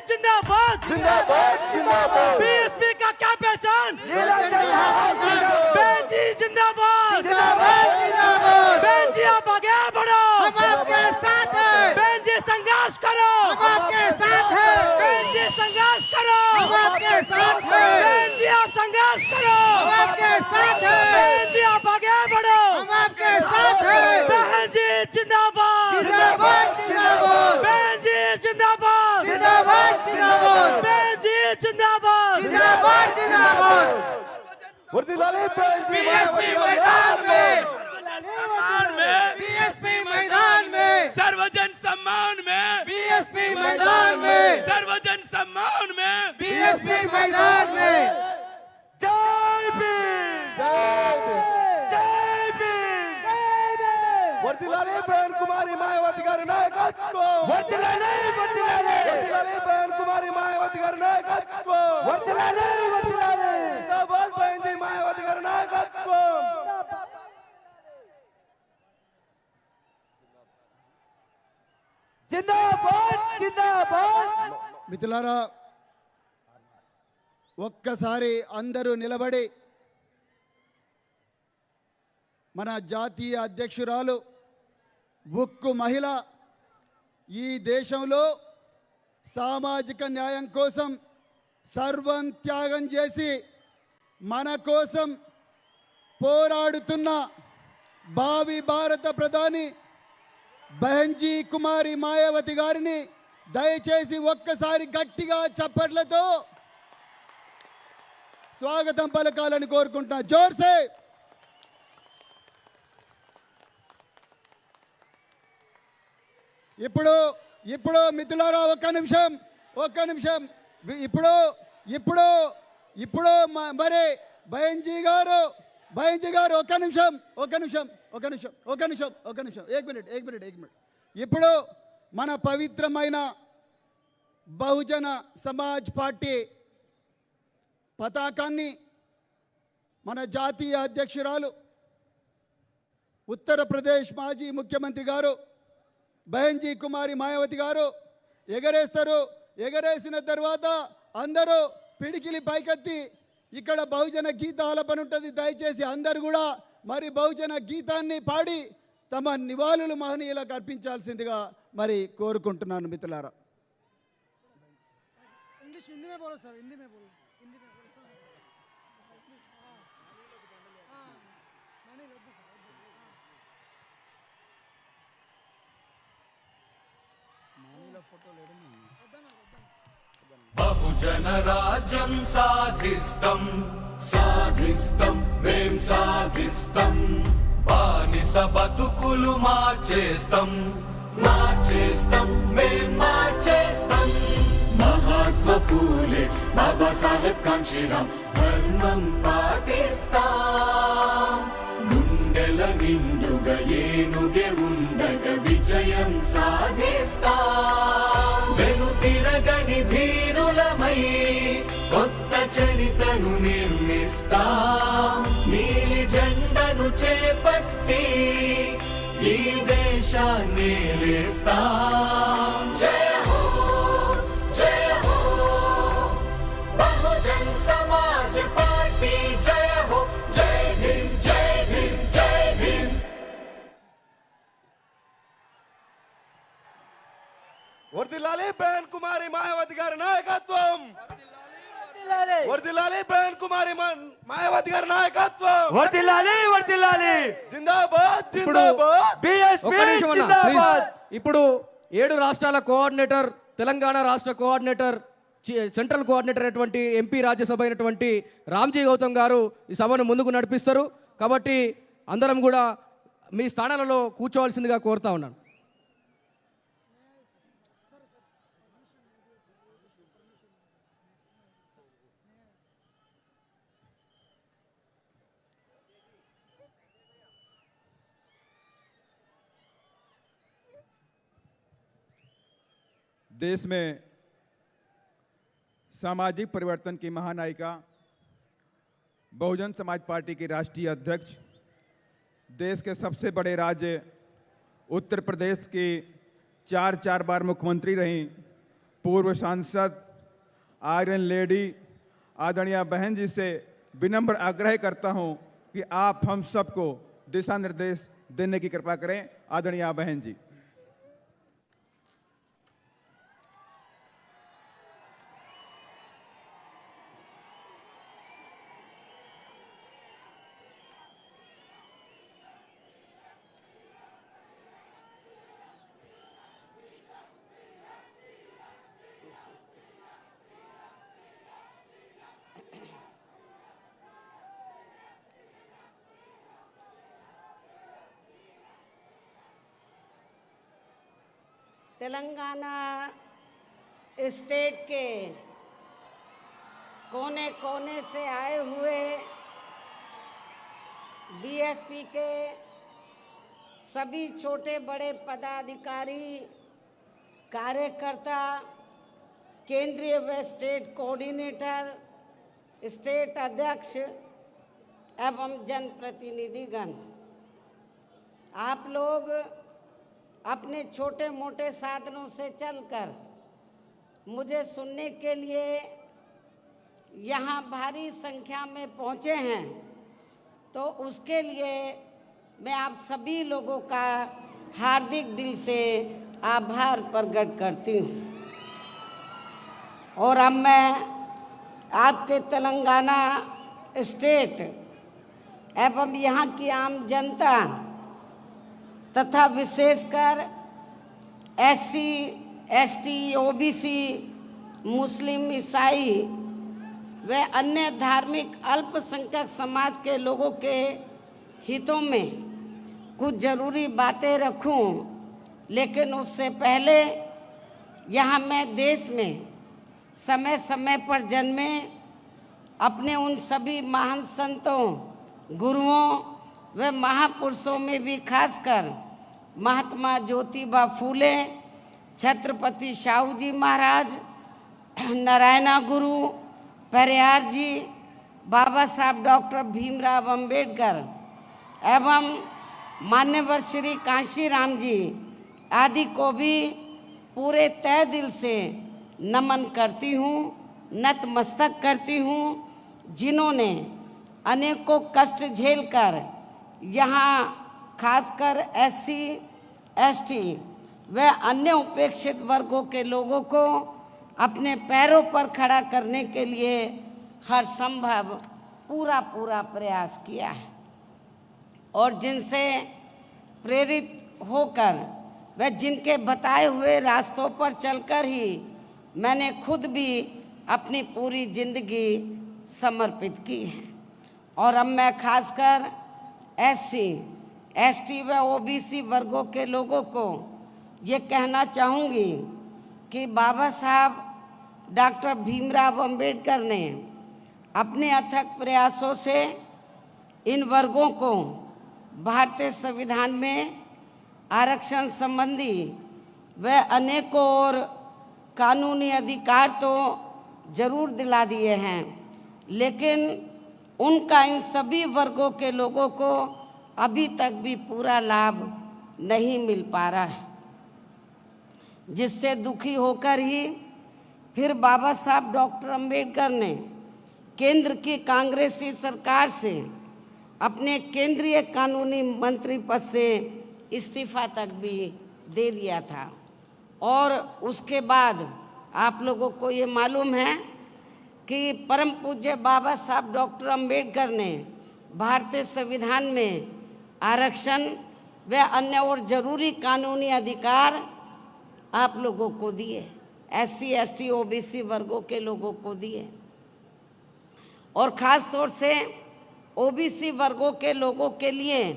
जिंदाबाद जिंदाबाद जिंदाबाद। बीएसपी का क्या पहचान? नीला झंडा बहन जी जिंदाबाद जिंदाबाद जिंदाबाद। बहन जी आप आगे बढ़ो, हम आपके साथ हैं, बहन जी संघर्ष करो, हम आपके साथ हैं, बहन जी संघर्ष करो, हम आपके साथ हैं, बहन जी आप संघर्ष करो, हम आपके साथ हैं, बहन जी आप आगे बढ़ो, हम आपके साथ हैं। बहन जी जिंदाबाद जिंदाबाद जिंदाबाद बहन जी जिंदाबाद जिंदाबाद जिंदाबाद बहन जी जिंदाबाद जिंदाबाद जिंदाबाद। वर्दिलाले बहन जी बीएसपी मैदान में, सम्मान में, बीएसपी मैदान में, सर्वजन सम्मान में, बीएसपी मैदान में, सर्वजन सम्मान में, बीएसपी मैदान में। जय भीम जय भीम। जय भीम वर्दिलाले बहन कुमारी मायावती गारी नायकत्व वर्दिलाले वर्दिलाले वर्दिलाले बहन कुमारी मायावती गारी नायकत्व वर्दिलाले वर्दिलाले जिंदाबाद बहन जी मायावती गारी नायकत्व जिंदाबाद जिंदाबाद మిత్రులారా ఒక్కసారి అందరూ నిలబడి మన జాతీయ అధ్యక్షురాలు ఉక్కు మహిళ ఈ దేశంలో సామాజిక న్యాయం కోసం సర్వం త్యాగం చేసి మన కోసం పోరాడుతున్న భావి భారత ప్రధాని బహన్జీ కుమారి మాయావతి గారిని దయచేసి ఒక్కసారి గట్టిగా చప్పట్లతో స్వాగతం పలకాలని కోరుకుంటున్నా. జోర్సే ఇప్పుడు ఇప్పుడు మిత్రులారా ఒక్క నిమిషం ఇప్పుడు ఇప్పుడు ఇప్పుడు మరి బహన్జీ గారు ఒక్క నిమిషం ఏక్ మినిట్ ఇప్పుడు మన పవిత్రమైన బహుజన సమాజ్ పార్టీ పతాకాన్ని మన జాతీయ అధ్యక్షురాలు ఉత్తరప్రదేశ్ మాజీ ముఖ్యమంత్రి గారు బహన్జీ కుమారి మాయావతి గారు ఎగరేస్తారు. ఎగరేసిన తర్వాత అందరూ పిడికిలి పైకెత్తి ఇక్కడ బహుజన గీత ఆలపన ఉంటుంది. దయచేసి అందరూ కూడా మరి బహుజన గీతాన్ని పాడి తమ నివాళులు మహనీయులకు అర్పించాల్సిందిగా మరి కోరుకుంటున్నాను మిత్రులారా. బహుజన రాజ్యం సాధిస్తం సాధిస్తం మేం సాధిస్తం బానిస బతుకులు మార్చేస్తం మార్చేస్తం మేం మార్చేస్తం మహాత్మా పూలే బాబాసాహెబ్ కాంచీరాం ధర్మం పాటిస్తాం గుండెల నిండుగా ఏనుగే ఉండగా విజయం సాధిస్తాం వెనుతిరగని ధీరులమై కొత్త చరితను నిర్మిస్తాం నీలి జెండను చేపట్టి ఈ దేశాన్ని లేస్తాం జయ హో జయ హో బహుజన్ సమాజ్ పార్టీ జయ హో జై భీమ్ జై భీమ్ జై భీమ్. वर्दिलाले बहन कुमारी मायावती गारी नायकत्వం वर्दिलाले बहन कुमारी मायावती गारी नायकत्వం వర్దిల్లాలి వర్దిల్లాలి जिंदाबाद जिंदाबाद బీఎస్పీ ఒక్క నిమిషం అన్న, జిందాబాద్. ప్లీజ్. ఇప్పుడు 7 రాష్ట్రాల కోఆర్డినేటర్, తెలంగాణ రాష్ట్ర కోఆర్డినేటర్, సెంట్రల్ కోఆర్డినేటర్ అయినటువంటి ఎంపీ రాజ్యసభ అయినటువంటి రామ్జీ గౌతమ్ గారు ఈ సభను ముందుకు నడిపిస్తారు. కాబట్టి అందరం కూడా మీ స్థానాలలో కూర్చోవాల్సిందిగా కోరుతా ఉన్నాను. देश में सामाजिक परिवर्तन की महानायिका, बहुजन समाज पार्टी की राष्ट्रीय अध्यक्ष, देश के सबसे बड़े राज्य उत्तर प्रदेश की 4 बार मुख्यमंत्री रहीं, पूर्व सांसद आयरन लेडी आदरणीय बहन जी से विनम्र आग्रह करता हूं कि आप हम सबको दिशा निर्देश देने की कृपा करें। आदरणीय बहन जी। तेलंगाना स्टेट के कोने कोने से आए हुए बीएसपी के सभी छोटे बड़े पदाधिकारी, कार्यकर्ता, केंद्रीय व स्टेट कोऑर्डिनेटर, स्टेट अध्यक्ष एवं जनप्रतिनिधिगण, आप लोग अपने छोटे मोटे साधनों से चलकर मुझे सुनने के लिए यहाँ भारी संख्या में पहुँचे हैं, तो उसके लिए मैं आप सभी लोगों का हार्दिक दिल से आभार प्रकट करती हूँ। और अब मैं आपके तेलंगाना स्टेट एवं यहाँ की आम जनता तथा विशेषकर SC, ST, OBC, मुस्लिम, ईसाई व अन्य धार्मिक अल्पसंख्यक समाज के लोगों के हितों में कुछ ज़रूरी बातें रखूं, लेकिन उससे पहले यहाँ मैं देश में समय समय पर जन्मे अपने उन सभी महान संतों, गुरुओं वे महापुरुषों में भी खासकर महात्मा ज्योतिबा फूले, छत्रपति शाहू जी महाराज, नारायणा गुरु, पेरियार जी, बाबा साहब डॉक्टर भीमराव अंबेडकर एवं मान्यवर श्री कांशीराम जी आदि को भी पूरे तहे दिल से नमन करती हूँ, नतमस्तक करती हूँ, जिन्होंने अनेकों कष्ट झेलकर यहाँ खासकर SC, ST व अन्य उपेक्षित वर्गों के लोगों को अपने पैरों पर खड़ा करने के लिए हर संभव पूरा प्रयास किया है। और जिनसे प्रेरित होकर व जिनके बताए हुए रास्तों पर चलकर ही मैंने खुद भी अपनी पूरी जिंदगी समर्पित की है। और अब मैं खासकर SC, ST व OBC वर्गों के लोगों को ये कहना चाहूँगी कि बाबा साहब डॉक्टर भीमराव अंबेडकर ने अपने अथक प्रयासों से इन वर्गों को भारतीय संविधान में आरक्षण संबंधी व अनेकों और कानूनी अधिकार तो जरूर दिला दिए हैं, लेकिन उनका इन सभी वर्गों के लोगों को अभी तक भी पूरा लाभ नहीं मिल पा रहा है, जिससे दुखी होकर ही फिर बाबा साहब डॉक्टर अंबेडकर ने केंद्र की कांग्रेसी सरकार से अपने केंद्रीय कानूनी मंत्री पद से इस्तीफा तक भी दे दिया था। और उसके बाद आप लोगों को ये मालूम है कि परम पूज्य बाबा साहब डॉक्टर अंबेडकर ने भारतीय संविधान में आरक्षण व अन्य और जरूरी कानूनी अधिकार आप लोगों को दिए, SC, ST, OBC वर्गों के लोगों को दिए। और ख़ास तौर से OBC वर्गों के लोगों के लिए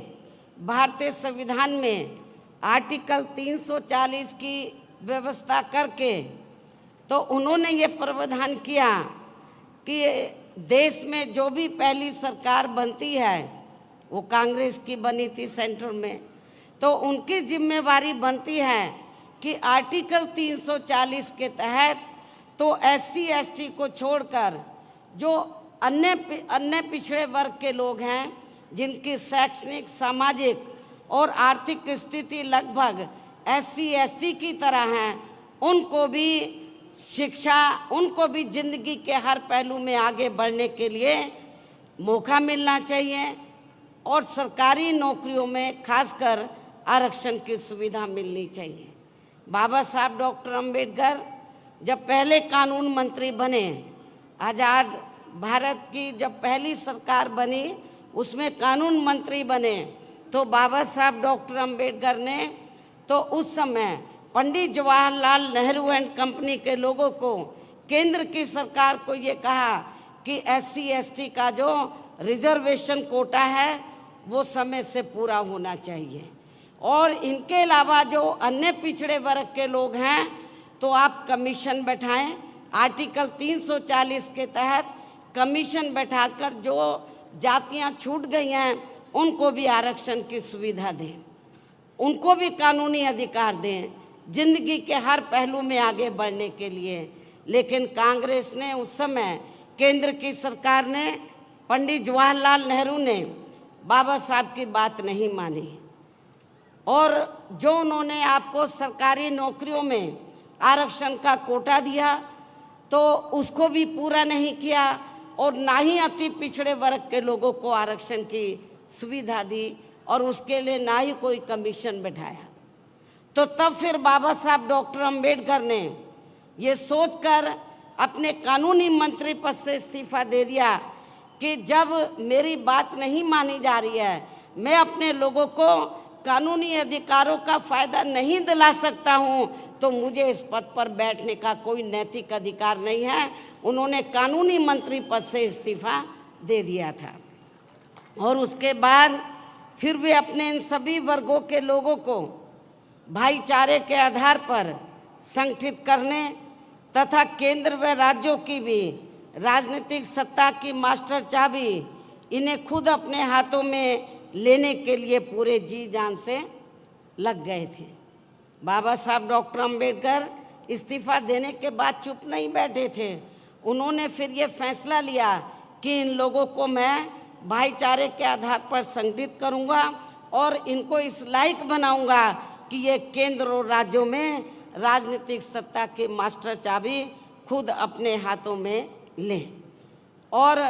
भारतीय संविधान में आर्टिकल 340 की व्यवस्था करके तो उन्होंने ये प्रावधान किया कि देश में जो भी पहली सरकार बनती है वो कांग्रेस की बनी थी सेंट्रल में, तो उनकी जिम्मेवारी बनती है कि आर्टिकल 340 के तहत तो SC, ST को छोड़कर जो अन्य पिछड़े वर्ग के लोग हैं, जिनकी शैक्षणिक, सामाजिक और आर्थिक स्थिति लगभग SC, ST की तरह हैं, उनको भी शिक्षा, उनको भी जिंदगी के हर पहलू में आगे बढ़ने के लिए मौका मिलना चाहिए और सरकारी नौकरियों में खासकर आरक्षण की सुविधा मिलनी चाहिए। बाबा साहब डॉक्टर अंबेडकर जब पहले कानून मंत्री बने, आज़ाद भारत की जब पहली सरकार बनी उसमें कानून मंत्री बने, तो बाबा साहब डॉक्टर अंबेडकर ने तो उस समय पंडित जवाहरलाल नेहरू एंड कंपनी के लोगों को, केंद्र की सरकार को ये कहा कि SC ST का जो रिजर्वेशन कोटा है वो समय से पूरा होना चाहिए, और इनके अलावा जो अन्य पिछड़े वर्ग के लोग हैं तो आप कमीशन बैठाएं। आर्टिकल 340 के तहत कमीशन बैठाकर जो जातियां छूट गई हैं उनको भी आरक्षण की सुविधा दें, उनको भी कानूनी अधिकार दें जिंदगी के हर पहलू में आगे बढ़ने के लिए। लेकिन कांग्रेस ने उस समय, केंद्र की सरकार ने, पंडित जवाहरलाल नेहरू ने बाबा साहब की बात नहीं मानी, और जो उन्होंने आपको सरकारी नौकरियों में आरक्षण का कोटा दिया तो उसको भी पूरा नहीं किया, और ना ही अति पिछड़े वर्ग के लोगों को आरक्षण की सुविधा दी, और उसके लिए ना ही कोई कमीशन बैठाया। तो तब फिर बाबा साहब डॉक्टर अंबेडकर ने ये सोचकर अपने कानूनी मंत्री पद से इस्तीफा दे दिया कि जब मेरी बात नहीं मानी जा रही है, मैं अपने लोगों को कानूनी अधिकारों का फायदा नहीं दिला सकता हूं, तो मुझे इस पद पर बैठने का कोई नैतिक अधिकार नहीं है। उन्होंने कानूनी मंत्री पद से इस्तीफा दे दिया था, और उसके बाद फिर वे अपने इन सभी वर्गों के लोगों को भाईचारे के आधार पर संगठित करने तथा केंद्र व राज्यों की भी राजनीतिक सत्ता की मास्टर चाबी इन्हें खुद अपने हाथों में लेने के लिए पूरे जी जान से लग गए थे। बाबा साहब डॉक्टर अंबेडकर इस्तीफा देने के बाद चुप नहीं बैठे थे। उन्होंने फिर ये फैसला लिया कि इन लोगों को मैं भाईचारे के आधार पर संगठित करूंगा और इनको इस लायक बनाऊंगा कि ये केंद्र और राज्यों में राजनीतिक सत्ता की मास्टर चाबी खुद अपने हाथों में लें, और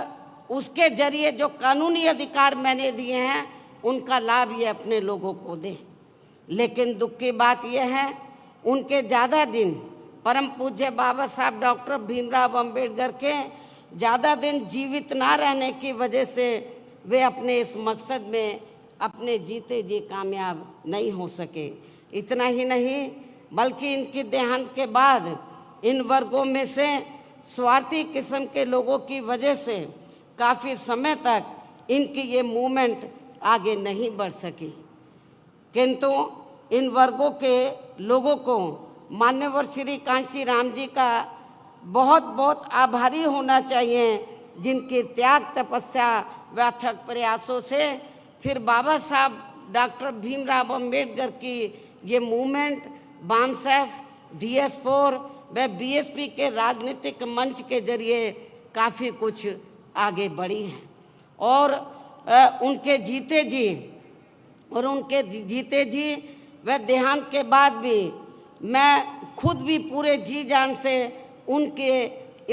उसके जरिए जो कानूनी अधिकार मैंने दिए हैं उनका लाभ ये अपने लोगों को दें। लेकिन दुख की बात यह है, उनके ज़्यादा दिन, परम पूज्य बाबा साहब डॉक्टर भीमराव अंबेडकर के ज़्यादा दिन जीवित ना रहने की वजह से वे अपने इस मकसद में अपने जीते जी कामयाब नहीं हो सके। इतना ही नहीं, बल्कि इनके देहांत के बाद इन वर्गों में से स्वार्थी किस्म के लोगों की वजह से काफ़ी समय तक इनकी ये मूवमेंट आगे नहीं बढ़ सकी। किंतु इन वर्गों के लोगों को मान्यवर श्री कांशी राम जी का बहुत बहुत आभारी होना चाहिए, जिनके त्याग, तपस्या व अथक प्रयासों से फिर बाबा साहब डॉक्टर भीमराव अंबेडकर की ये मूवमेंट बामसेफ, DS4 व BSP के राजनीतिक मंच के जरिए काफ़ी कुछ आगे बढ़ी है। और उनके जीते जी व देहांत के बाद भी मैं खुद भी पूरे जी जान से उनके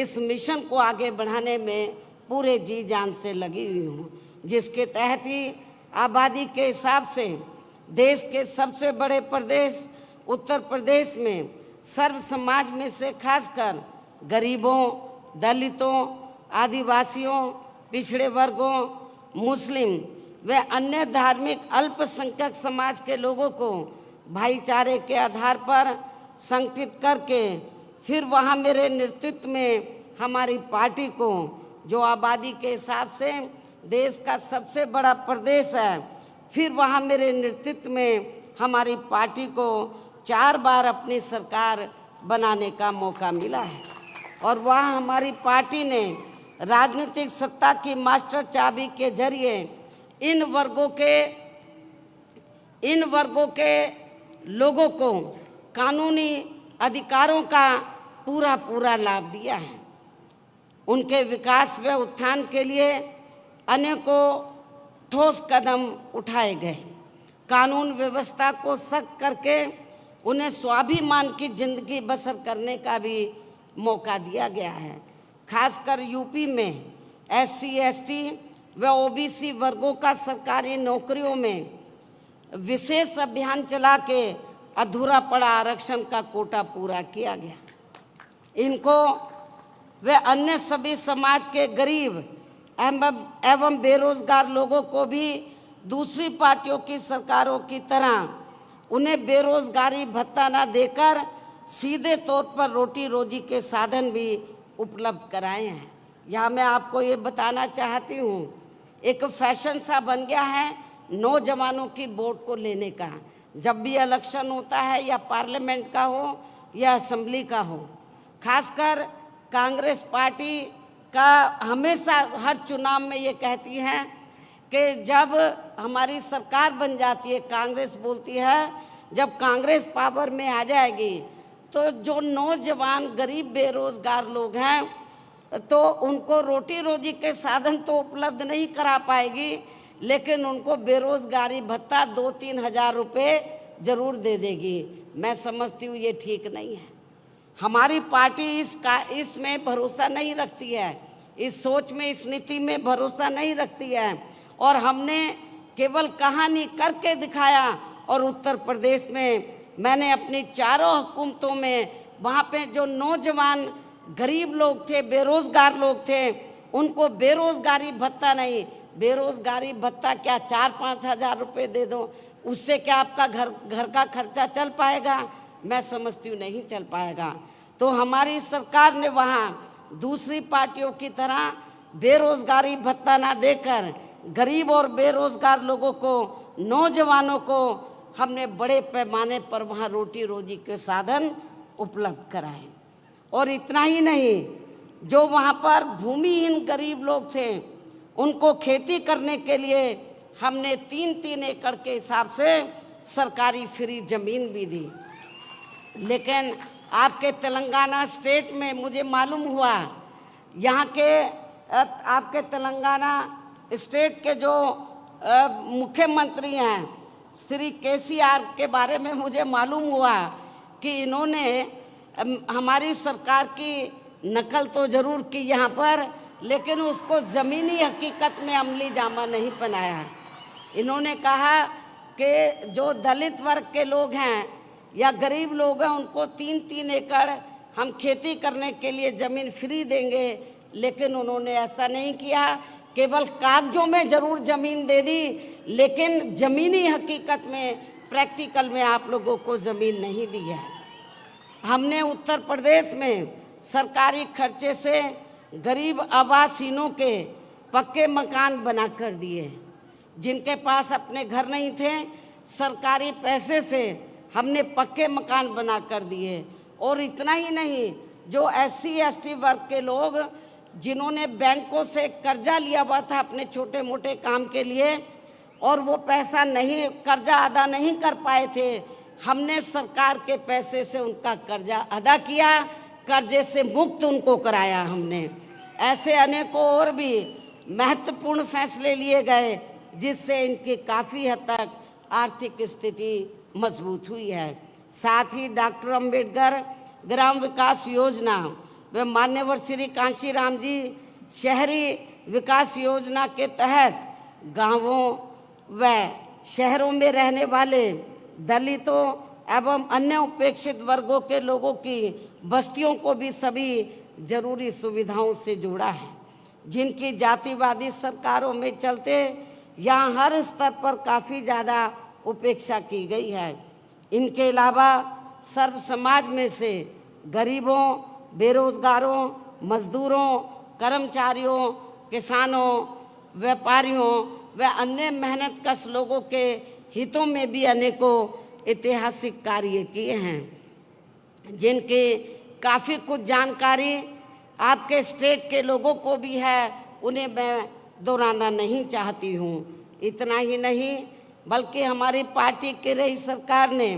इस मिशन को आगे बढ़ाने में पूरे जी जान से लगी हुई हूँ, जिसके तहत ही आबादी के हिसाब से देश के सबसे बड़े प्रदेश उत्तर प्रदेश में सर्व समाज में से खासकर गरीबों, दलितों, आदिवासियों, पिछड़े वर्गों, मुस्लिम व अन्य धार्मिक अल्पसंख्यक समाज के लोगों को भाईचारे के आधार पर संगठित करके फिर वहाँ मेरे नेतृत्व में हमारी पार्टी को, जो आबादी के हिसाब से देश का सबसे बड़ा प्रदेश है, फिर वहाँ मेरे नेतृत्व में हमारी पार्टी को 4 बार अपनी सरकार बनाने का मौका मिला है। और वहाँ हमारी पार्टी ने राजनीतिक सत्ता की मास्टर चाबी के जरिए इन वर्गों के लोगों को कानूनी अधिकारों का पूरा लाभ दिया है। उनके विकास व उत्थान के लिए अनेकों ठोस कदम उठाए गए। कानून व्यवस्था को सख्त करके उन्हें स्वाभिमान की जिंदगी बसर करने का भी मौका दिया गया है। खासकर यूपी में SC ST व OBC वर्गों का सरकारी नौकरियों में विशेष अभियान चला के अधूरा पड़ा आरक्षण का कोटा पूरा किया गया। इनको व अन्य सभी समाज के गरीब एवं बेरोजगार लोगों को भी दूसरी पार्टियों की सरकारों की तरह उन्हें बेरोजगारी भत्ता न देकर सीधे तौर पर रोटी रोजी के साधन भी उपलब्ध कराए हैं। यहाँ मैं आपको ये बताना चाहती हूँ, एक फैशन सा बन गया है नौजवानों की वोट को लेने का। जब भी इलेक्शन होता है, या पार्लियामेंट का हो या असेंबली का हो, खासकर कांग्रेस पार्टी का हमेशा हर चुनाव में ये कहती है कि जब हमारी सरकार बन जाती है, कांग्रेस बोलती है जब कांग्रेस पावर में आ जाएगी तो जो नौजवान गरीब बेरोजगार लोग हैं तो उनको रोटी रोजी के साधन तो उपलब्ध नहीं करा पाएगी, लेकिन उनको बेरोजगारी भत्ता 2-3 हज़ार रुपये जरूर दे देगी। मैं समझती हूँ ये ठीक नहीं है। हमारी पार्टी इसमें भरोसा नहीं रखती है, इस सोच में, इस नीति में भरोसा नहीं रखती है। और हमने केवल कहानी करके दिखाया। और उत्तर प्रदेश में मैंने अपनी 4 हुकूमतों में वहाँ पे जो नौजवान गरीब लोग थे, बेरोजगार लोग थे, उनको बेरोजगारी भत्ता नहीं, बेरोजगारी भत्ता क्या 4-5 हज़ार रुपये दे दो, उससे क्या आपका घर का खर्चा चल पाएगा? मैं समझती हूँ नहीं चल पाएगा। तो हमारी सरकार ने वहाँ दूसरी पार्टियों की तरह बेरोजगारी भत्ता ना देकर गरीब और बेरोजगार लोगों को, नौजवानों को हमने बड़े पैमाने पर वहाँ रोटी रोजी के साधन उपलब्ध कराए। और इतना ही नहीं, जो वहाँ पर भूमिहीन गरीब लोग थे उनको खेती करने के लिए हमने 3-3 एकड़ के हिसाब से सरकारी फ्री ज़मीन भी दी। लेकिन आपके तेलंगाना स्टेट में मुझे मालूम हुआ, यहाँ के आपके तेलंगाना स्टेट के जो मुख्यमंत्री हैं श्री KCR के बारे में मुझे मालूम हुआ कि इन्होंने हमारी सरकार की नकल तो जरूर की यहाँ पर, लेकिन उसको ज़मीनी हकीकत में अमली जामा नहीं बनाया। इन्होंने कहा कि जो दलित वर्ग के लोग हैं या गरीब लोग हैं उनको 3-3 एकड़ हम खेती करने के लिए ज़मीन फ्री देंगे, लेकिन उन्होंने ऐसा नहीं किया। केवल कागजों में ज़रूर ज़मीन दे दी, लेकिन ज़मीनी हकीकत में, प्रैक्टिकल में आप लोगों को ज़मीन नहीं दी है। हमने उत्तर प्रदेश में सरकारी खर्चे से गरीब आवासीनों के पक्के मकान बना कर दिए। जिनके पास अपने घर नहीं थे, सरकारी पैसे से हमने पक्के मकान बना कर दिए। और इतना ही नहीं, जो SC ST वर्ग के लोग जिन्होंने बैंकों से कर्जा लिया हुआ था अपने छोटे मोटे काम के लिए और वो पैसा नहीं, कर्जा अदा नहीं कर पाए थे, हमने सरकार के पैसे से उनका कर्जा अदा किया, कर्जे से मुक्त उनको कराया हमने। ऐसे अनेकों और भी महत्वपूर्ण फैसले लिए गए जिससे इनकी काफ़ी हद तक आर्थिक स्थिति मजबूत हुई है। साथ ही डॉक्टर अंबेडकर ग्राम विकास योजना व मान्यवर श्री कांशीराम जी शहरी विकास योजना के तहत गांवों व शहरों में रहने वाले दलितों एवं अन्य उपेक्षित वर्गों के लोगों की बस्तियों को भी सभी जरूरी सुविधाओं से जोड़ा है, जिनकी जातिवादी सरकारों में चलते यहाँ हर स्तर पर काफ़ी ज़्यादा उपेक्षा की गई है। इनके अलावा सर्व समाज में से गरीबों, बेरोजगारों, मजदूरों, कर्मचारियों, किसानों, व्यापारियों व अन्य मेहनतकश लोगों के हितों में भी अनेकों ऐतिहासिक कार्य किए हैं, जिनकी काफ़ी कुछ जानकारी आपके स्टेट के लोगों को भी है, उन्हें मैं दोहराना नहीं चाहती हूँ। इतना ही नहीं, बल्कि हमारी पार्टी की रही सरकार ने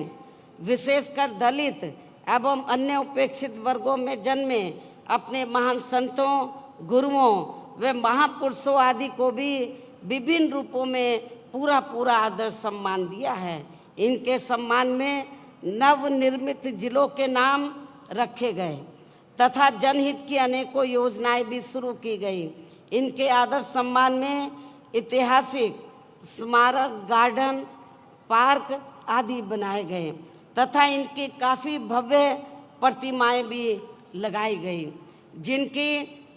विशेषकर दलित एवं अन्य उपेक्षित वर्गों में जन्मे अपने महान संतों, गुरुओं व महापुरुषों आदि को भी विभिन्न रूपों में पूरा आदर सम्मान दिया है। इनके सम्मान में नवनिर्मित जिलों के नाम रखे गए। तथा जनहित की अनेकों योजनाएं भी शुरू की गई। इनके आदर सम्मान में ऐतिहासिक स्मारक, गार्डन, पार्क आदि बनाए गए तथा इनकी काफ़ी भव्य प्रतिमाएं भी लगाई गई, जिनकी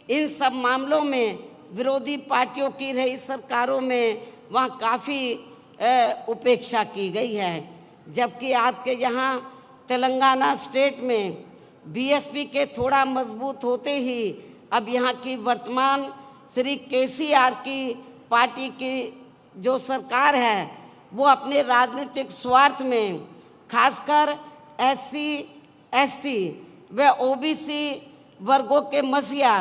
इन सब मामलों में विरोधी पार्टियों की रही सरकारों में वहाँ काफ़ी उपेक्षा की गई है। जबकि आपके यहाँ तेलंगाना स्टेट में बीएसपी के थोड़ा मजबूत होते ही अब यहाँ की वर्तमान श्री केसीआर की पार्टी की जो सरकार है वो अपने राजनीतिक स्वार्थ में खासकर एससी, एसटी व ओबीसी वर्गों के मसीहा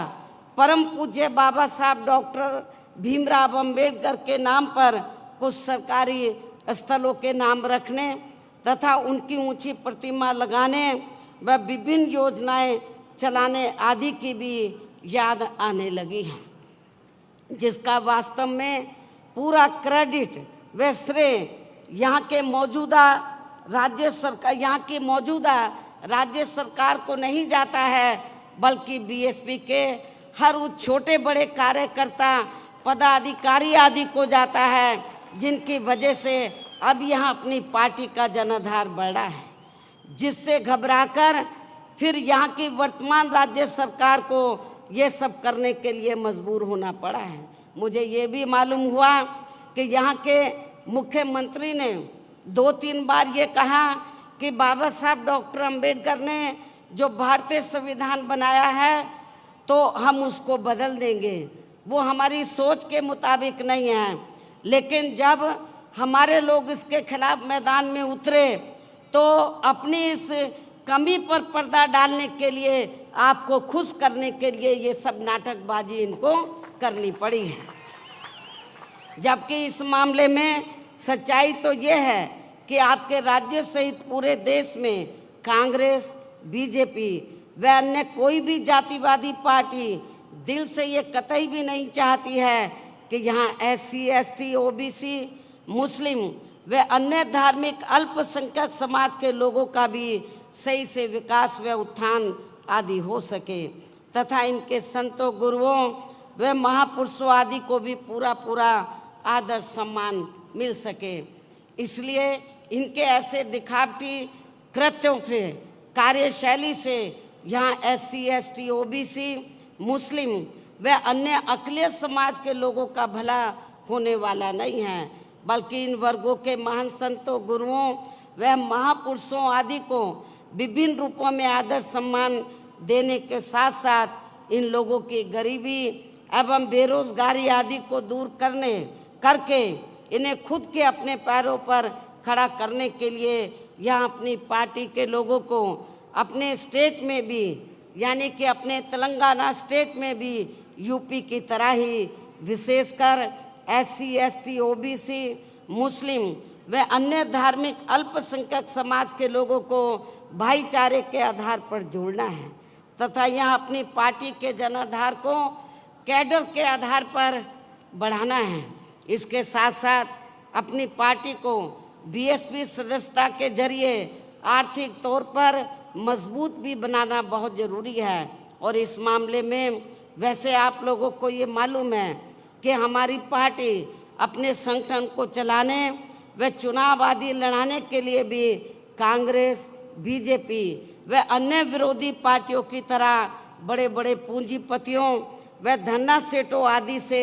परम पूज्य बाबा साहब डॉक्टर भीमराव अंबेडकर के नाम पर कुछ सरकारी स्थलों के नाम रखने तथा उनकी ऊंची प्रतिमा लगाने व विभिन्न योजनाएं चलाने आदि की भी याद आने लगी है, जिसका वास्तव में पूरा क्रेडिट व श्रेय यहाँ के मौजूदा राज्य सरकार को नहीं जाता है, बल्कि बीएसपी के हर उस छोटे बड़े कार्यकर्ता, पदाधिकारी आदि को जाता है, जिनकी वजह से अब यहाँ अपनी पार्टी का जनाधार बढ़ा है, जिससे घबराकर फिर यहाँ की वर्तमान राज्य सरकार को ये सब करने के लिए मजबूर होना पड़ा है। मुझे ये भी मालूम हुआ कि यहाँ के मुख्यमंत्री ने 2-3 बार ये कहा कि बाबा साहब डॉक्टर अंबेडकर ने जो भारतीय संविधान बनाया है तो हम उसको बदल देंगे, वो हमारी सोच के मुताबिक नहीं है। लेकिन जब हमारे लोग इसके खिलाफ मैदान में उतरे तो अपनी इस कमी पर पर्दा डालने के लिए, आपको खुश करने के लिए ये सब नाटकबाजी इनको करनी पड़ी है। जबकि इस मामले में सच्चाई तो ये है कि आपके राज्य सहित पूरे देश में कांग्रेस, बीजेपी व अन्य कोई भी जातिवादी पार्टी दिल से ये कतई भी नहीं चाहती है कि यहाँ एससी, एसटी, ओबीसी, मुस्लिम व अन्य धार्मिक अल्पसंख्यक समाज के लोगों का भी सही से विकास व उत्थान आदि हो सके तथा इनके संतों, गुरुओं व महापुरुषों आदि को भी पूरा आदर सम्मान मिल सके। इसलिए इनके ऐसे दिखावटी कृत्यों से, कार्यशैली से यहाँ एससी, एसटी, ओबीसी, मुस्लिम व अन्य अक़लियत समाज के लोगों का भला होने वाला नहीं है, बल्कि इन वर्गों के महान संतों, गुरुओं व महापुरुषों आदि को विभिन्न रूपों में आदर सम्मान देने के साथ साथ इन लोगों की गरीबी एवं बेरोजगारी आदि को दूर करके इन्हें खुद के अपने पैरों पर खड़ा करने के लिए यहाँ अपनी पार्टी के लोगों को अपने स्टेट में भी, यानी कि अपने तेलंगाना स्टेट में भी यूपी की तरह ही विशेषकर एससी, एसटी, ओबीसी, मुस्लिम व अन्य धार्मिक अल्पसंख्यक समाज के लोगों को भाईचारे के आधार पर जोड़ना है तथा यहाँ अपनी पार्टी के जनाधार को कैडर के आधार पर बढ़ाना है। इसके साथ साथ अपनी पार्टी को बीएसपी सदस्यता के जरिए आर्थिक तौर पर मजबूत भी बनाना बहुत ज़रूरी है। और इस मामले में वैसे आप लोगों को ये मालूम है कि हमारी पार्टी अपने संगठन को चलाने व चुनाव आदि लड़ाने के लिए भी कांग्रेस, बीजेपी व अन्य विरोधी पार्टियों की तरह बड़े बड़े पूंजीपतियों व धन्ना सेठों आदि से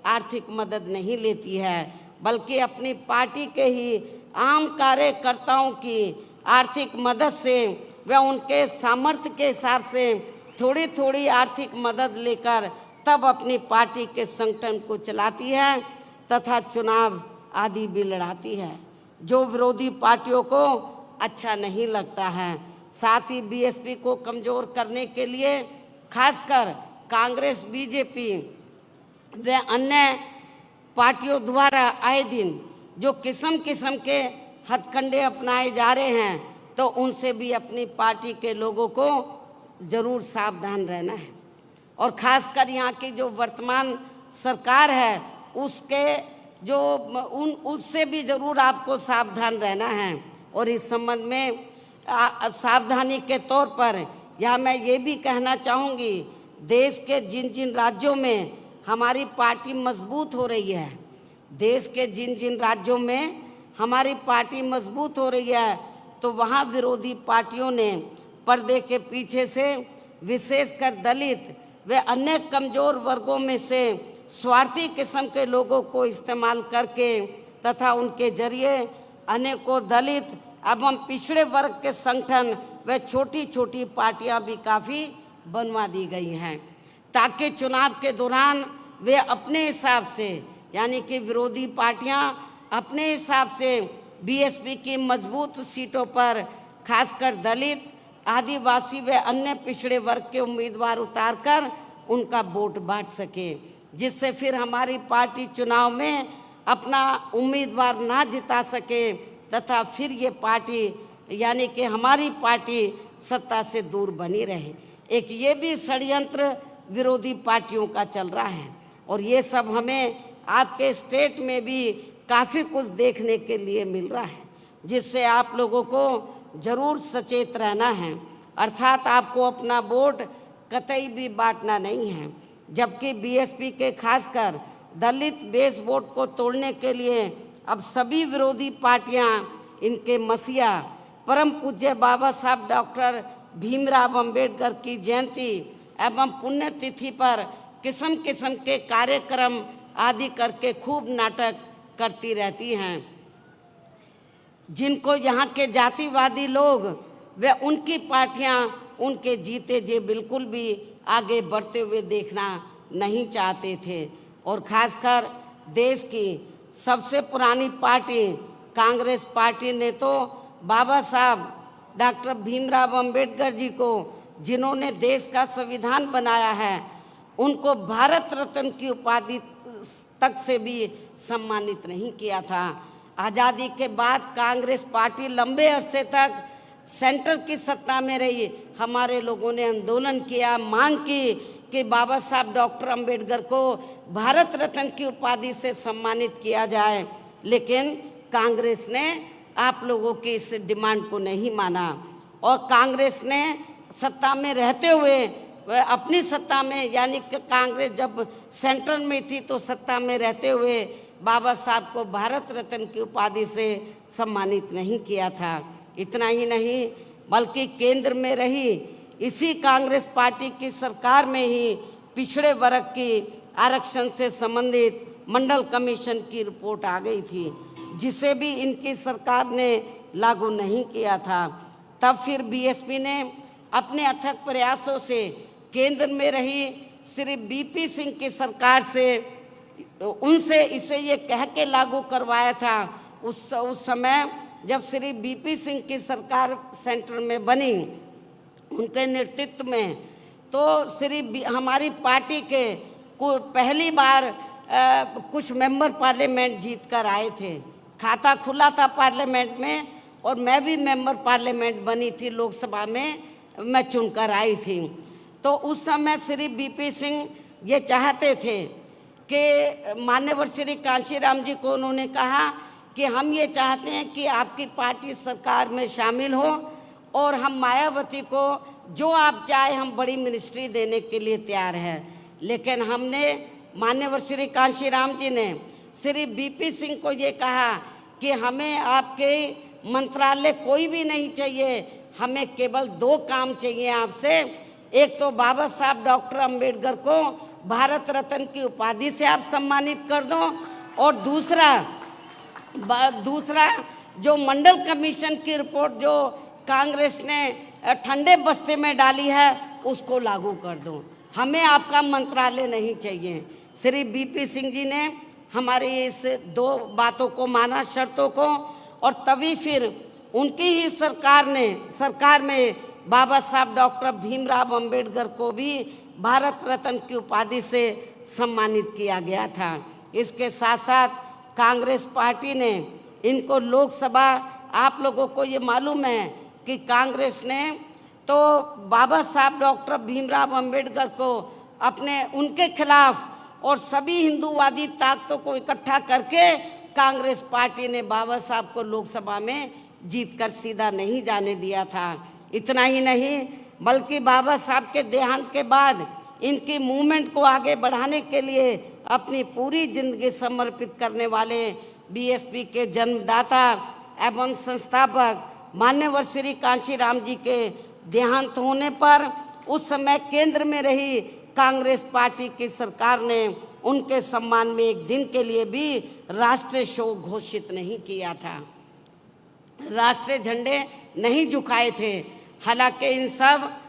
आर्थिक मदद नहीं लेती है, बल्कि अपनी पार्टी के ही आम कार्यकर्ताओं की आर्थिक मदद से व उनके सामर्थ्य के हिसाब से थोड़ी थोड़ी आर्थिक मदद लेकर तब अपनी पार्टी के संगठन को चलाती है तथा चुनाव आदि भी लड़ाती है, जो विरोधी पार्टियों को अच्छा नहीं लगता है। साथ ही बीएसपी को कमज़ोर करने के लिए खासकर कांग्रेस, बीजेपी व अन्य पार्टियों द्वारा आए दिन जो किस्म किस्म के हथकंडे अपनाए जा रहे हैं, तो उनसे भी अपनी पार्टी के लोगों को ज़रूर सावधान रहना है। और ख़ासकर यहाँ की जो वर्तमान सरकार है उसके जो उससे भी ज़रूर आपको सावधान रहना है। और इस संबंध में सावधानी के तौर पर यहाँ मैं ये भी कहना चाहूँगी, देश के जिन जिन राज्यों में हमारी पार्टी मजबूत हो रही है, देश के जिन जिन राज्यों में हमारी पार्टी मजबूत हो रही है, तो वहाँ विरोधी पार्टियों ने पर्दे के पीछे से विशेषकर दलित व अन्य कमज़ोर वर्गों में से स्वार्थी किस्म के लोगों को इस्तेमाल करके तथा उनके जरिए अनेकों दलित एवं पिछड़े वर्ग के संगठन व छोटी छोटी पार्टियां भी काफ़ी बनवा दी गई हैं, ताकि चुनाव के दौरान वे अपने हिसाब से, यानी कि विरोधी पार्टियां अपने हिसाब से बीएसपी की मजबूत सीटों पर खासकर दलित, आदिवासी व अन्य पिछड़े वर्ग के उम्मीदवार उतारकर उनका वोट बांट सके, जिससे फिर हमारी पार्टी चुनाव में अपना उम्मीदवार ना जिता सके तथा फिर ये पार्टी यानी कि हमारी पार्टी सत्ता से दूर बनी रहे। एक ये भी षड्यंत्र विरोधी पार्टियों का चल रहा है और ये सब हमें आपके स्टेट में भी काफ़ी कुछ देखने के लिए मिल रहा है, जिससे आप लोगों को ज़रूर सचेत रहना है। अर्थात आपको अपना वोट कतई भी बांटना नहीं है, जबकि बीएसपी के खासकर दलित बेस वोट को तोड़ने के लिए अब सभी विरोधी पार्टियां इनके मसीहा परम पूज्य बाबा साहब डॉक्टर भीमराव अंबेडकर की जयंती एवं पुण्यतिथि पर किस्म किस्म के कार्यक्रम आदि करके खूब नाटक करती रहती हैं, जिनको यहाँ के जातिवादी लोग व उनकी पार्टियां उनके जीते जी बिल्कुल भी आगे बढ़ते हुए देखना नहीं चाहते थे। और खासकर देश की सबसे पुरानी पार्टी कांग्रेस पार्टी ने तो बाबा साहब डॉक्टर भीमराव अंबेडकर जी को, जिन्होंने देश का संविधान बनाया है, उनको भारत रत्न की उपाधि तक से भी सम्मानित नहीं किया था। आज़ादी के बाद कांग्रेस पार्टी लंबे अरसे तक सेंटर की सत्ता में रही। हमारे लोगों ने आंदोलन किया, मांग की कि बाबा साहब डॉक्टर अंबेडकर को भारत रत्न की उपाधि से सम्मानित किया जाए, लेकिन कांग्रेस ने आप लोगों की इस डिमांड को नहीं माना और कांग्रेस ने सत्ता में रहते हुए अपनी सत्ता में, यानी कि कांग्रेस जब सेंटर में थी तो सत्ता में रहते हुए बाबा साहब को भारत रत्न की उपाधि से सम्मानित नहीं किया था। इतना ही नहीं, बल्कि केंद्र में रही इसी कांग्रेस पार्टी की सरकार में ही पिछड़े वर्ग की आरक्षण से संबंधित मंडल कमीशन की रिपोर्ट आ गई थी, जिसे भी इनकी सरकार ने लागू नहीं किया था। तब फिर बीएसपी ने अपने अथक प्रयासों से केंद्र में रही श्री बीपी सिंह की सरकार से उनसे इसे ये कह के लागू करवाया था। उस समय जब श्री बीपी सिंह की सरकार सेंटर में बनी, उनके नेतृत्व में, तो हमारी पार्टी के को पहली बार कुछ मेंबर पार्लियामेंट जीत कर आए थे। खाता खुला था पार्लियामेंट में और मैं भी मेंबर पार्लियामेंट बनी थी, लोकसभा में मैं चुनकर आई थी। तो उस समय श्री बीपी सिंह ये चाहते थे कि मान्यवर श्री कांशीराम जी को उन्होंने कहा कि हम ये चाहते हैं कि आपकी पार्टी सरकार में शामिल हो और हम मायावती को जो आप चाहे हम बड़ी मिनिस्ट्री देने के लिए तैयार हैं। लेकिन हमने, मान्यवर श्री कांशीराम जी ने श्री बीपी सिंह को ये कहा कि हमें आपके मंत्रालय कोई भी नहीं चाहिए, हमें केवल 2 काम चाहिए आपसे। एक तो बाबा साहब डॉक्टर अंबेडकर को भारत रत्न की उपाधि से आप सम्मानित कर दो और दूसरा जो मंडल कमीशन की रिपोर्ट जो कांग्रेस ने ठंडे बस्ते में डाली है उसको लागू कर दो, हमें आपका मंत्रालय नहीं चाहिए। श्री बीपी सिंह जी ने हमारी इस 2 बातों को माना, शर्तों को, और तभी फिर उनकी ही सरकार में बाबा साहब डॉक्टर भीमराव अंबेडकर को भी भारत रत्न की उपाधि से सम्मानित किया गया था। इसके साथ साथ कांग्रेस पार्टी ने इनको लोकसभा, आप लोगों को ये मालूम है कि कांग्रेस ने तो बाबा साहब डॉक्टर भीमराव अंबेडकर को उनके खिलाफ और सभी हिंदूवादी ताकतों को इकट्ठा करके कांग्रेस पार्टी ने बाबा साहब को लोकसभा में जीतकर सीधा नहीं जाने दिया था। इतना ही नहीं, बल्कि बाबा साहब के देहांत के बाद इनकी मूवमेंट को आगे बढ़ाने के लिए अपनी पूरी जिंदगी समर्पित करने वाले बीएसपी के जन्मदाता एवं संस्थापक मान्यवर श्री कांशीराम जी के देहांत होने पर उस समय केंद्र में रही कांग्रेस पार्टी की सरकार ने उनके सम्मान में एक दिन के लिए भी राष्ट्रीय शोक घोषित नहीं किया था, राष्ट्रीय झंडे नहीं झुकाए थे। हालांकि इन सब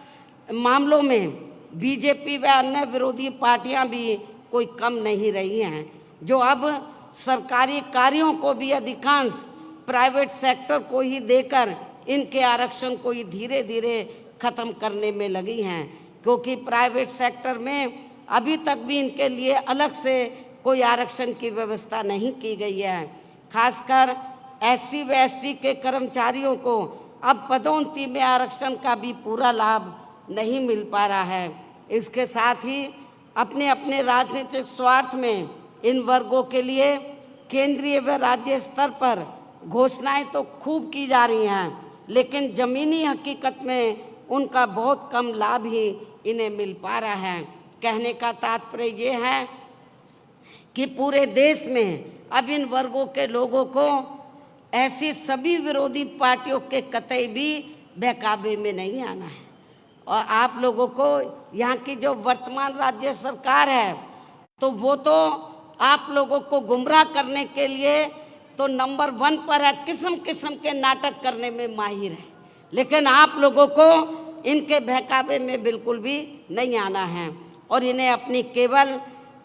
मामलों में बीजेपी व अन्य विरोधी पार्टियां भी कोई कम नहीं रही हैं, जो अब सरकारी कार्यों को भी अधिकांश प्राइवेट सेक्टर को ही देकर इनके आरक्षण को ही धीरे धीरे खत्म करने में लगी हैं, क्योंकि प्राइवेट सेक्टर में अभी तक भी इनके लिए अलग से कोई आरक्षण की व्यवस्था नहीं की गई है। खासकर एससी व एसटी के कर्मचारियों को अब पदोन्नति में आरक्षण का भी पूरा लाभ नहीं मिल पा रहा है। इसके साथ ही अपने अपने राजनीतिक स्वार्थ में इन वर्गों के लिए केंद्रीय व राज्य स्तर पर घोषणाएं तो खूब की जा रही हैं, लेकिन ज़मीनी हकीकत में उनका बहुत कम लाभ ही इन्हें मिल पा रहा है। कहने का तात्पर्य ये है कि पूरे देश में अब इन वर्गों के लोगों को ऐसी सभी विरोधी पार्टियों के कतई भी बहकावे में नहीं आना है। और आप लोगों को यहाँ की जो वर्तमान राज्य सरकार है तो वो तो आप लोगों को गुमराह करने के लिए तो नंबर 1 पर है, किस्म किस्म के नाटक करने में माहिर है, लेकिन आप लोगों को इनके बहकावे में बिल्कुल भी नहीं आना है। और इन्हें अपनी केवल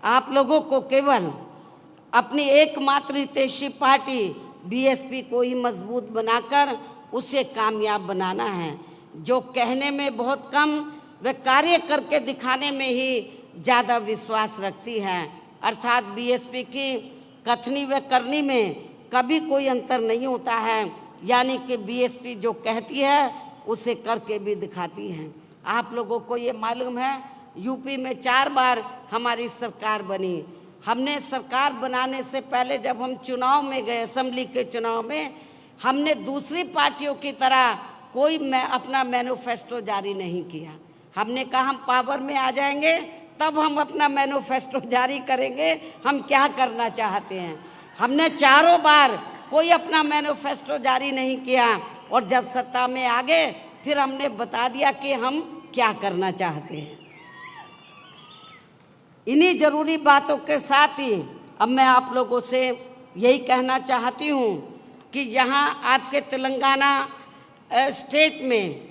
आप लोगों को केवल अपनी एकमात्र हितैषी पार्टी बीएसपी को ही मजबूत बनाकर उसे कामयाब बनाना है, जो कहने में बहुत कम व कार्य करके दिखाने में ही ज़्यादा विश्वास रखती है। अर्थात बीएसपी की कथनी व करनी में कभी कोई अंतर नहीं होता है, यानी कि बीएसपी जो कहती है उसे करके भी दिखाती है। आप लोगों को ये मालूम है यूपी में 4 बार हमारी सरकार बनी। हमने सरकार बनाने से पहले जब हम चुनाव में गए, असेंबली के चुनाव में, हमने दूसरी पार्टियों की तरह कोई अपना मैनिफेस्टो जारी नहीं किया। हमने कहा हम पावर में आ जाएंगे तब हम अपना मैनिफेस्टो जारी करेंगे, हम क्या करना चाहते हैं। हमने 4 बार कोई अपना मैनिफेस्टो जारी नहीं किया और जब सत्ता में आ गए फिर हमने बता दिया कि हम क्या करना चाहते हैं। इन्हीं जरूरी बातों के साथ ही अब मैं आप लोगों से यही कहना चाहती हूँ कि यहाँ आपके तेलंगाना स्टेट में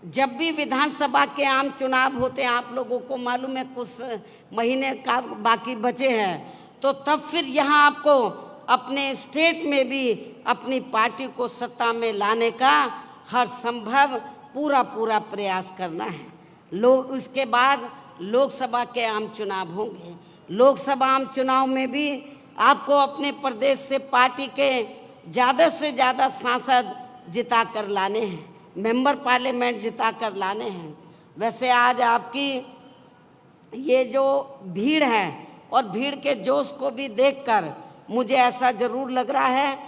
जब भी विधानसभा के आम चुनाव होते हैं, आप लोगों को मालूम है कुछ महीने का बाकी बचे हैं, तो तब फिर यहाँ आपको अपने स्टेट में भी अपनी पार्टी को सत्ता में लाने का हर संभव पूरा प्रयास करना है। उसके बाद लोकसभा के आम चुनाव होंगे। लोकसभा आम चुनाव में भी आपको अपने प्रदेश से पार्टी के ज़्यादा से ज़्यादा सांसद जिता कर लाने हैं, मेंबर पार्लियामेंट जिता कर लाने हैं। वैसे आज आपकी ये जो भीड़ है और भीड़ के जोश को भी देखकर मुझे ऐसा ज़रूर लग रहा है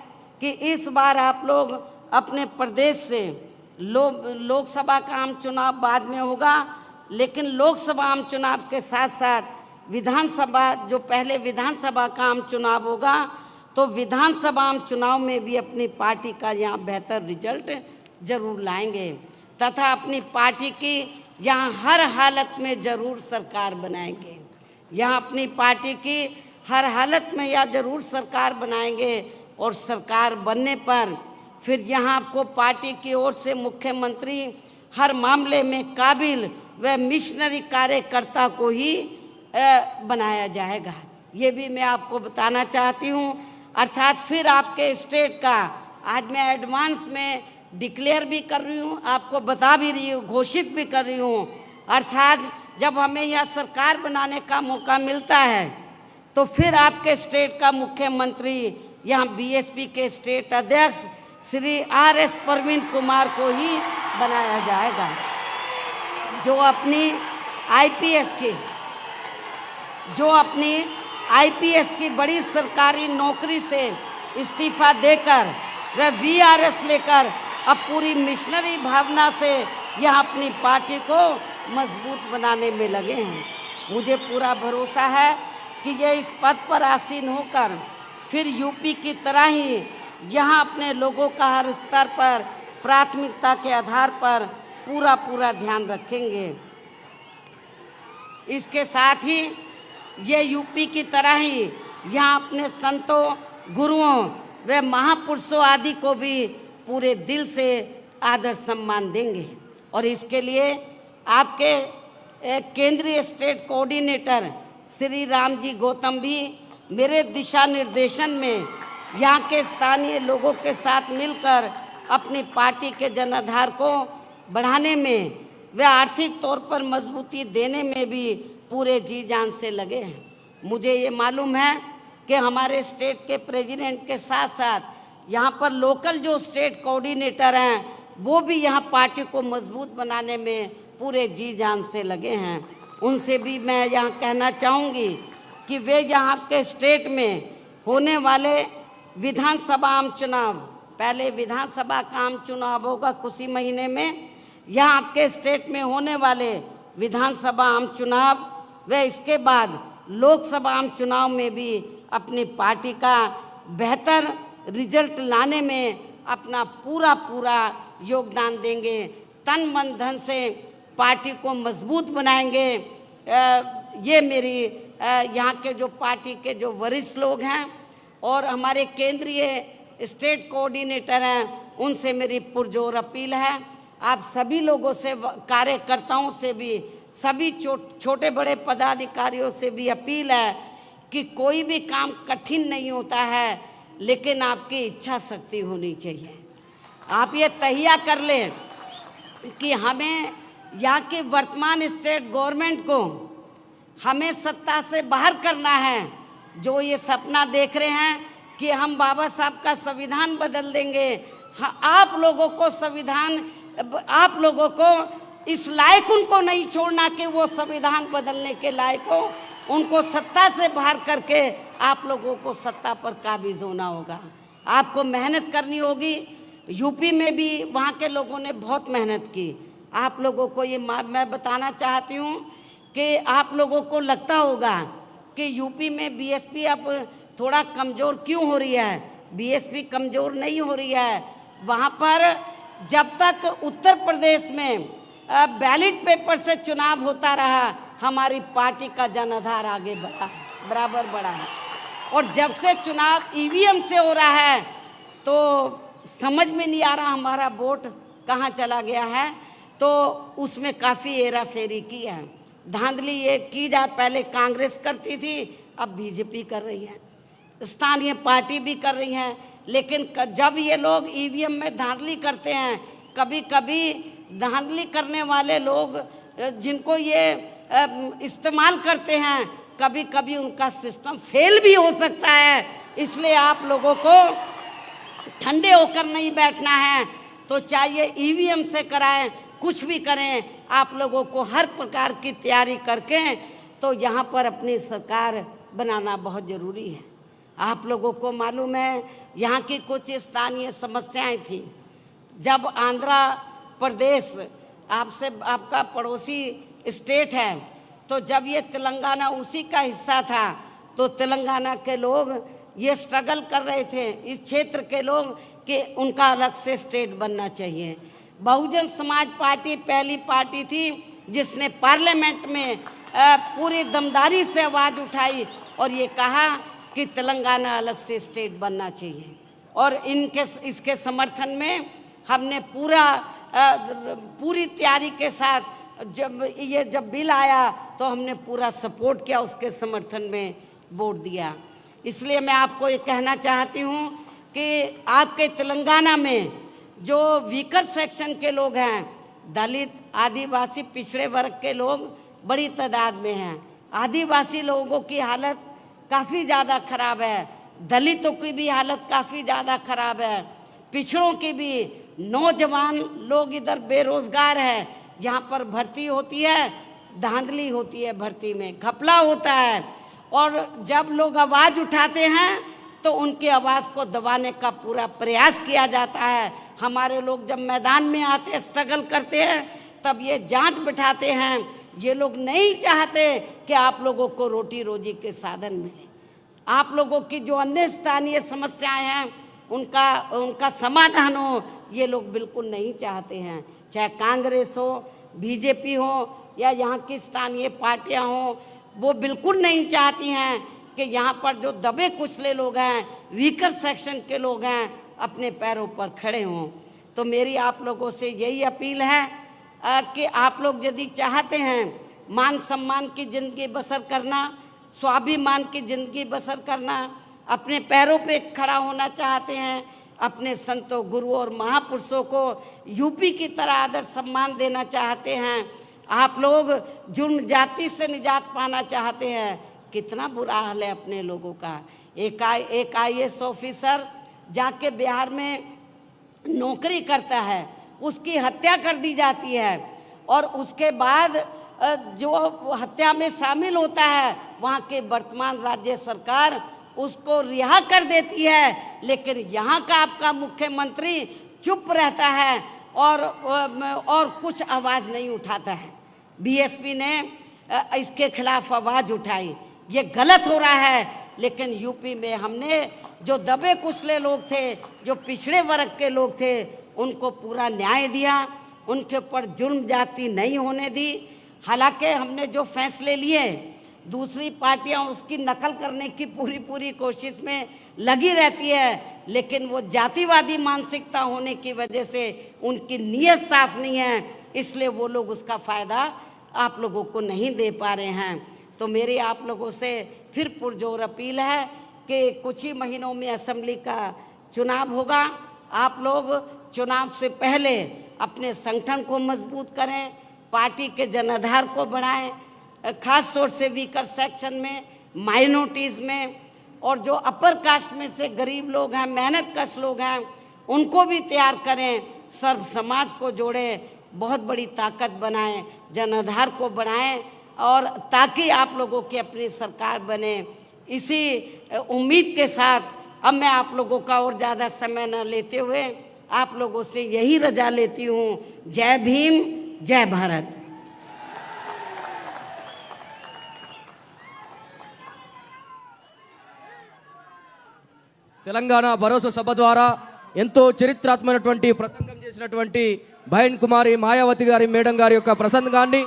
कि इस बार आप लोग अपने प्रदेश से लोकसभा का आम चुनाव बाद में होगा, लेकिन लोकसभा आम चुनाव के साथ साथ विधानसभा जो पहले विधानसभा का आम चुनाव होगा तो विधानसभा आम चुनाव में भी अपनी पार्टी का यहाँ बेहतर रिजल्ट जरूर लाएंगे तथा अपनी पार्टी की यहाँ हर हालत में ज़रूर सरकार बनाएंगे। यहाँ अपनी पार्टी की हर हालत में या ज़रूर सरकार बनाएंगे और सरकार बनने पर फिर यहाँ आपको पार्टी की ओर से मुख्यमंत्री हर मामले में काबिल व मिशनरी कार्यकर्ता को ही बनाया जाएगा। ये भी मैं आपको बताना चाहती हूँ। अर्थात फिर आपके स्टेट का आज मैं एडवांस में डिक्लेयर भी कर रही हूँ, आपको बता भी रही हूँ, घोषित भी कर रही हूँ। अर्थात जब हमें यहाँ सरकार बनाने का मौका मिलता है तो फिर आपके स्टेट का मुख्यमंत्री यहाँ बीएसपी के स्टेट अध्यक्ष श्री आर.एस. प्रवीण कुमार को ही बनाया जाएगा, जो अपनी आईपीएस की बड़ी सरकारी नौकरी से इस्तीफा देकर वह वीआरएस लेकर अब पूरी मिशनरी भावना से यह अपनी पार्टी को मजबूत बनाने में लगे हैं। मुझे पूरा भरोसा है कि ये इस पद पर आसीन होकर फिर यूपी की तरह ही यहाँ अपने लोगों का हर स्तर पर प्राथमिकता के आधार पर पूरा ध्यान रखेंगे। इसके साथ ही ये यूपी की तरह ही यहाँ अपने संतों, गुरुओं व महापुरुषों आदि को भी पूरे दिल से आदर सम्मान देंगे। और इसके लिए आपके केंद्रीय स्टेट कोऑर्डिनेटर श्री रामजी गौतम भी मेरे दिशा निर्देशन में यहाँ के स्थानीय लोगों के साथ मिलकर अपनी पार्टी के जनाधार को बढ़ाने में व आर्थिक तौर पर मजबूती देने में भी पूरे जी जान से लगे हैं। मुझे ये मालूम है कि हमारे स्टेट के प्रेसिडेंट के साथ साथ यहाँ पर लोकल जो स्टेट कोऑर्डिनेटर हैं वो भी यहाँ पार्टी को मजबूत बनाने में पूरे जी जान से लगे हैं। उनसे भी मैं यहाँ कहना चाहूँगी कि वे यहाँ के स्टेट में होने वाले विधानसभा आम चुनाव, पहले विधानसभा का आम चुनाव होगा कुछ ही महीने में, यहाँ आपके स्टेट में होने वाले विधानसभा आम चुनाव व इसके बाद लोकसभा आम चुनाव में भी अपनी पार्टी का बेहतर रिजल्ट लाने में अपना पूरा योगदान देंगे। तन मन धन से पार्टी को मजबूत बनाएंगे। ये मेरी यहाँ के जो पार्टी के जो वरिष्ठ लोग हैं और हमारे केंद्रीय स्टेट कोऑर्डिनेटर हैं उनसे मेरी पुरजोर अपील है। आप सभी लोगों से, कार्यकर्ताओं से भी, सभी छोटे बड़े पदाधिकारियों से भी अपील है कि कोई भी काम कठिन नहीं होता है, लेकिन आपकी इच्छा शक्ति होनी चाहिए। आप ये तहिया कर लें कि हमें यहाँ की वर्तमान स्टेट गवर्नमेंट को हमें सत्ता से बाहर करना है। जो ये सपना देख रहे हैं कि हम बाबा साहब का संविधान बदल देंगे, आप लोगों को संविधान, आप लोगों को इस लायक उनको नहीं छोड़ना कि वो संविधान बदलने के लायक हो। उनको सत्ता से बाहर करके आप लोगों को सत्ता पर काबिज होना होगा। आपको मेहनत करनी होगी। यूपी में भी वहाँ के लोगों ने बहुत मेहनत की। आप लोगों को ये मैं बताना चाहती हूँ कि आप लोगों को लगता होगा कि यूपी में बीएसपी अब थोड़ा कमज़ोर क्यों हो रही है। बीएसपी कमज़ोर नहीं हो रही है। वहाँ पर जब तक उत्तर प्रदेश में बैलेट पेपर से चुनाव होता रहा, हमारी पार्टी का जनाधार आगे बढ़ा, बराबर बढ़ा है। और जब से चुनाव ईवीएम से हो रहा है तो समझ में नहीं आ रहा हमारा वोट कहाँ चला गया है। तो उसमें काफ़ी हेरा फेरी की है, धांधली ये की जा, पहले कांग्रेस करती थी, अब बीजेपी कर रही है, स्थानीय पार्टी भी कर रही हैं। लेकिन जब ये लोग ईवीएम में धांधली करते हैं, कभी कभी धांधली करने वाले लोग जिनको ये इस्तेमाल करते हैं, कभी कभी उनका सिस्टम फेल भी हो सकता है। इसलिए आप लोगों को ठंडे होकर नहीं बैठना है। तो चाहिए ईवीएम से कराएं, कुछ भी करें, आप लोगों को हर प्रकार की तैयारी करके तो यहाँ पर अपनी सरकार बनाना बहुत ज़रूरी है। आप लोगों को मालूम है यहाँ की कुछ स्थानीय समस्याएं थी। जब आंध्र प्रदेश आपसे, आपका पड़ोसी स्टेट है, तो जब ये तेलंगाना उसी का हिस्सा था, तो तेलंगाना के लोग ये स्ट्रगल कर रहे थे, इस क्षेत्र के लोग, कि उनका अलग से स्टेट बनना चाहिए। बहुजन समाज पार्टी पहली पार्टी थी जिसने पार्लियामेंट में पूरी दमदारी से आवाज़ उठाई और ये कहा कि तेलंगाना अलग से स्टेट बनना चाहिए। और इसके समर्थन में हमने पूरी तैयारी के साथ जब बिल आया तो हमने पूरा सपोर्ट किया, उसके समर्थन में वोट दिया। इसलिए मैं आपको ये कहना चाहती हूँ कि आपके तेलंगाना में जो वीकर सेक्शन के लोग हैं, दलित, आदिवासी, पिछड़े वर्ग के लोग बड़ी तादाद में हैं। आदिवासी लोगों की हालत काफ़ी ज़्यादा खराब है, दलितों की भी हालत काफ़ी ज़्यादा खराब है, पिछड़ों की भी। नौजवान लोग इधर बेरोज़गार हैं, यहाँ पर भर्ती होती है, धांधली होती है, भर्ती में घपला होता है। और जब लोग आवाज़ उठाते हैं तो उनकी आवाज़ को दबाने का पूरा प्रयास किया जाता है। हमारे लोग जब मैदान में आते हैं, स्ट्रगल करते हैं, तब ये जांच बिठाते हैं। ये लोग नहीं चाहते कि आप लोगों को रोटी रोजी के साधन मिले। आप लोगों की जो अन्य स्थानीय समस्याएं हैं उनका समाधान हो, ये लोग बिल्कुल नहीं चाहते हैं। चाहे कांग्रेस हो, बीजेपी हो या यहाँ की स्थानीय पार्टियां हो, वो बिल्कुल नहीं चाहती हैं कि यहाँ पर जो दबे कुचले लोग हैं, वीकर सेक्शन के लोग हैं, अपने पैरों पर खड़े हों। तो मेरी आप लोगों से यही अपील है कि आप लोग यदि चाहते हैं मान सम्मान की ज़िंदगी बसर करना, स्वाभिमान की ज़िंदगी बसर करना, अपने पैरों पे खड़ा होना चाहते हैं, अपने संतों, गुरुओं और महापुरुषों को यूपी की तरह आदर सम्मान देना चाहते हैं, आप लोग जुर्म जाति से निजात पाना चाहते हैं, कितना बुरा हाल है अपने लोगों का। एक IAS ऑफिसर जाके बिहार में नौकरी करता है, उसकी हत्या कर दी जाती है और उसके बाद जो हत्या में शामिल होता है वहाँ के वर्तमान राज्य सरकार उसको रिहा कर देती है, लेकिन यहाँ का आपका मुख्यमंत्री चुप रहता है और कुछ आवाज़ नहीं उठाता है। BSP ने इसके खिलाफ आवाज़ उठाई, ये गलत हो रहा है। लेकिन यूपी में हमने जो दबे कुचले लोग थे, जो पिछड़े वर्ग के लोग थे, उनको पूरा न्याय दिया, उनके ऊपर जुर्म जाति नहीं होने दी। हालांकि हमने जो फैसले लिए, दूसरी पार्टियां उसकी नकल करने की पूरी कोशिश में लगी रहती है, लेकिन वो जातिवादी मानसिकता होने की वजह से उनकी नीयत साफ नहीं है, इसलिए वो लोग उसका फ़ायदा आप लोगों को नहीं दे पा रहे हैं। तो मेरी आप लोगों से फिर पुरजोर अपील है कि कुछ ही महीनों में असेंबली का चुनाव होगा। आप लोग चुनाव से पहले अपने संगठन को मजबूत करें, पार्टी के जनाधार को बढ़ाएं, खास तौर से वीकर सेक्शन में, माइनॉरिटीज़ में, और जो अपर कास्ट में से गरीब लोग हैं, मेहनत कश लोग हैं, उनको भी तैयार करें, सर्व समाज को जोड़ें, बहुत बड़ी ताकत बनाएं, जनाधार को बढ़ाएं, और ताकि आप लोगों की अपनी सरकार बने। इसी उम्मीद के साथ अब मैं आप लोगों का और ज़्यादा समय न लेते हुए आप लोगों से यही रजा लेती हूँ। जय भीम, जय भारत। తెలంగాణ భరోసా సభ ద్వారా ఎంతో చరిత్రాత్మకమైనటువంటి ప్రసంగం చేసినటువంటి బహన్ కుమారి మాయావతి గారి మేడం గారి యొక్క ప్రసంగాన్ని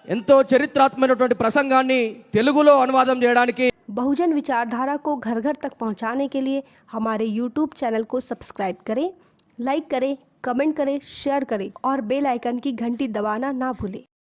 ఎంతో చరిత్రాత్మకమైనటువంటి ప్రసంగాన్ని తెలుగులో అనువాదం చేయడానికి बहुजन विचारधारा को घर घर तक पहुंचाने के लिए हमारे YouTube चैनल को सब्सक्राइब करें, लाइक करें, कमेंट करें, शेयर करें और बेल आइकन की घंटी दबाना ना भूलें।